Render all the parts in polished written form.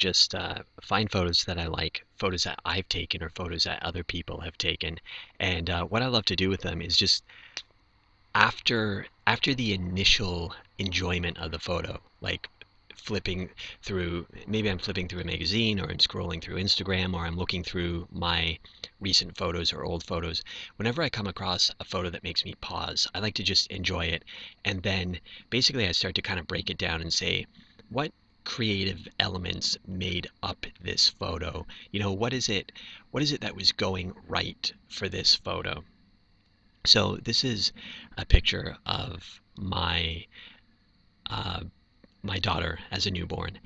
just find photos that I like, photos that I've taken or photos that other people have taken. And what I love to do with them is just after the initial enjoyment of the photo, like flipping through, maybe I'm flipping through a magazine or I'm scrolling through Instagram or I'm looking through my recent photos or old photos. Whenever I come across a photo that makes me pause, I like to just enjoy it. And then basically I start to kind of break it down and say, what creative elements made up this photo? What is it that was going right for this photo? So this is a picture of uh, my daughter as a newborn,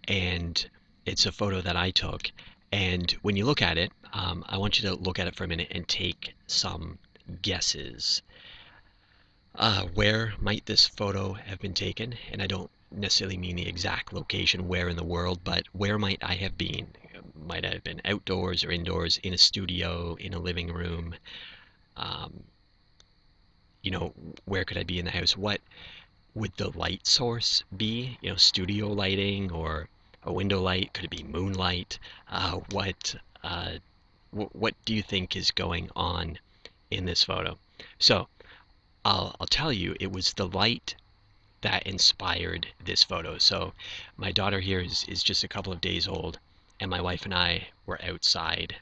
and it's a photo that I took. And when you look at it, I want you to look at it for a minute and take some guesses. Where might this photo have been taken? And I don't necessarily mean the exact location where in the world, but where might I have been? Might I have been outdoors or indoors, in a studio, in a living room? Um, where could I be in the house? What would the light source be? Studio lighting or a window light? Could it be moonlight? Uh, what do you think is going on in this photo? So I'll tell you, it was the light that inspired this photo. So my daughter here is just a couple of days old, and my wife and I were outside.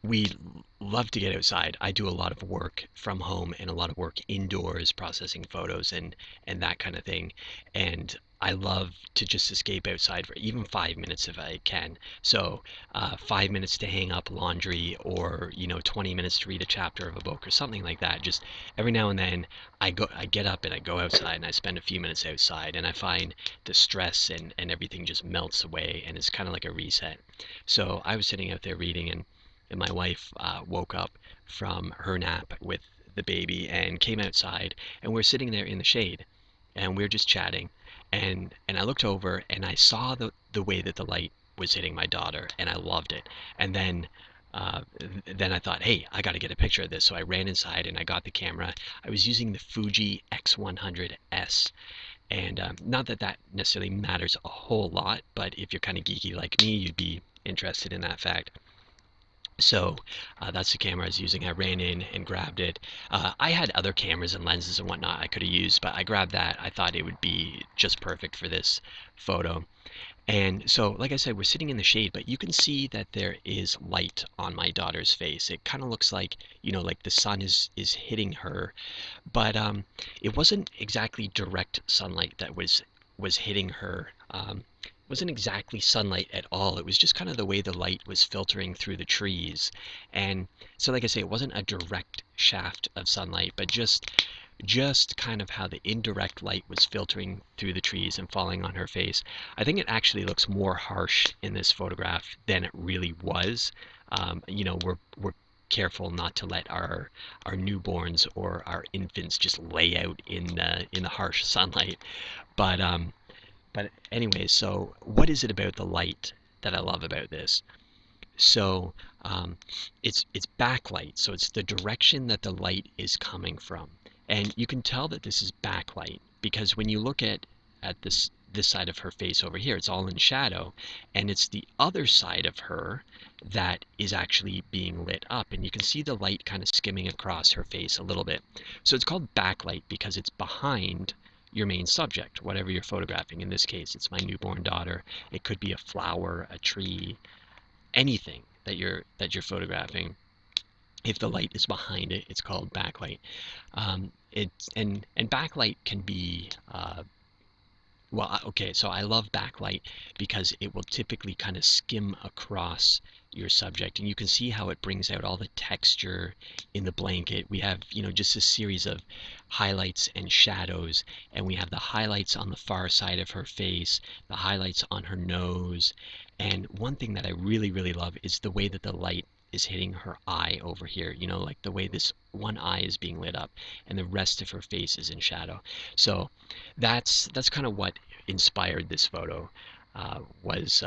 We love to get outside. I do a lot of work from home and a lot of work indoors, processing photos and that kind of thing. And I love to just escape outside for even 5 minutes if I can. So 5 minutes to hang up laundry, or 20 minutes to read a chapter of a book or something like that. Just every now and then I get up and I go outside and I spend a few minutes outside, and I find the stress and everything just melts away, and it's kind of like a reset. So I was sitting out there reading, and my wife woke up from her nap with the baby and came outside, and we're sitting there in the shade, and we're just chatting, and I looked over and I saw the way that the light was hitting my daughter, and I loved it. And then I thought, hey, I got to get a picture of this. So I ran inside and I got the camera. I was using the Fuji X100S, and not that that necessarily matters a whole lot, but if you're kind of geeky like me, you'd be interested in that fact. So that's the camera I was using. I ran in and grabbed it. I had other cameras and lenses and whatnot I could have used, but I grabbed that. I thought it would be just perfect for this photo. And so, like I said, we're sitting in the shade, but you can see that there is light on my daughter's face. It kind of looks like, like the sun is hitting her, but it wasn't exactly direct sunlight that was hitting her. It wasn't exactly sunlight at all. It was just kind of the way the light was filtering through the trees. And so, like I say, it wasn't a direct shaft of sunlight, but just kind of how the indirect light was filtering through the trees and falling on her face. I think it actually looks more harsh in this photograph than it really was. We're careful not to let our newborns or our infants just lay out in the harsh sunlight. But anyways, so what is it about the light that I love about this? So it's backlight, so it's the direction that the light is coming from, and you can tell that this is backlight because when you look at this side of her face over here, it's all in shadow, and it's the other side of her that is actually being lit up, and you can see the light kind of skimming across her face a little bit. So it's called backlight because it's behind your main subject, whatever you're photographing. In this case, it's my newborn daughter. It could be a flower, a tree, anything that you're photographing. If the light is behind it, it's called backlight. And backlight can be okay, so I love backlight because it will typically kind of skim across your subject, and you can see how it brings out all the texture in the blanket. We have, just a series of highlights and shadows, and we have the highlights on the far side of her face, the highlights on her nose, and one thing that I really, really love is the way that the light is hitting her eye over here, like the way this one eye is being lit up and the rest of her face is in shadow. So that's kind of what inspired this photo. Was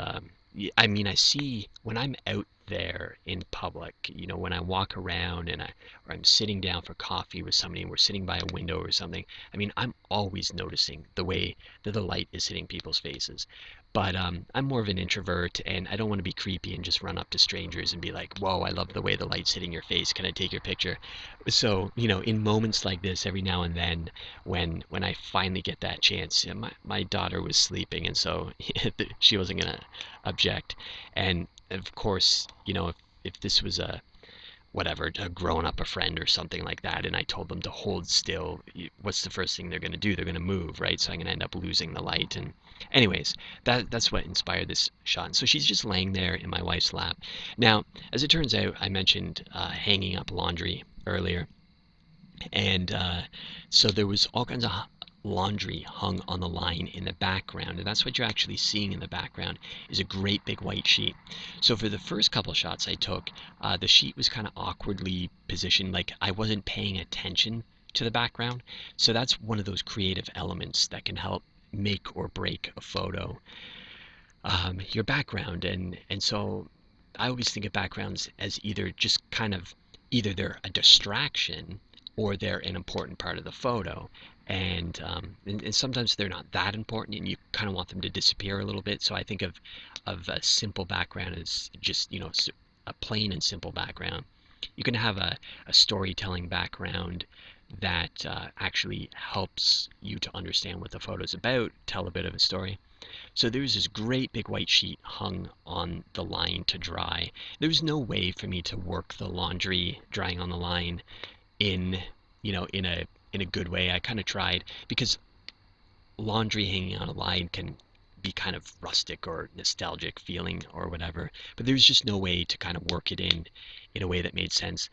I mean, I see when I'm out there in public. When I walk around or I'm sitting down for coffee with somebody and we're sitting by a window or something, I mean, I'm always noticing the way that the light is hitting people's faces. But I'm more of an introvert, and I don't want to be creepy and just run up to strangers and be like, "Whoa, I love the way the light's hitting your face. Can I take your picture?" So, in moments like this, every now and then, when I finally get that chance, my daughter was sleeping, and so she wasn't gonna object. And of course, if this was whatever, a grown up, a friend or something like that, and I told them to hold still, what's the first thing they're going to do? They're going to move, right? So I'm going to end up losing the light. And anyways, that's what inspired this shot. And so she's just laying there in my wife's lap. Now, as it turns out, I mentioned hanging up laundry earlier, and so there was all kinds of laundry hung on the line in the background, and that's what you're actually seeing in the background is a great big white sheet. So for the first couple shots I took, the sheet was kind of awkwardly positioned, like I wasn't paying attention to the background. So that's one of those creative elements that can help make or break a photo, your background. And so I always think of backgrounds as either just kind of either they're a distraction or they're an important part of the photo. And sometimes they're not that important, and you kind of want them to disappear a little bit. So I think of a simple background as just a plain and simple background. You can have a storytelling background that actually helps you to understand what the photo's about, tell a bit of a story. So there was this great big white sheet hung on the line to dry. There was no way for me to work the laundry drying on the line in, in a good way. I kind of tried, because laundry hanging on a line can be kind of rustic or nostalgic feeling or whatever, but there's just no way to kind of work it in a way that made sense.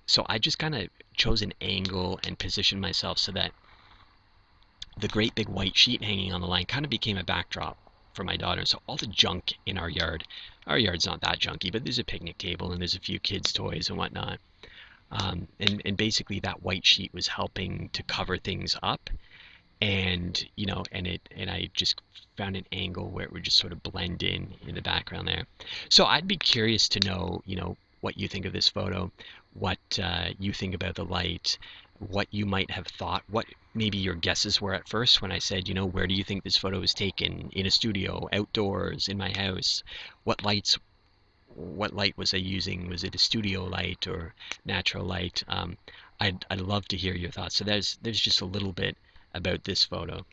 So I just kind of chose an angle and positioned myself so that the great big white sheet hanging on the line kind of became a backdrop for my daughter. So all the junk in our yard's not that junky, but there's a picnic table and there's a few kids' toys and whatnot. And basically that white sheet was helping to cover things up, and I just found an angle where it would just sort of blend in the background there. So I'd be curious to know, what you think of this photo, what you think about the light, what you might have thought, what maybe your guesses were at first when I said, where do you think this photo was taken? In a studio, outdoors, in my house? What lights what light was I using? Was it a studio light or natural light? I'd love to hear your thoughts. So there's just a little bit about this photo.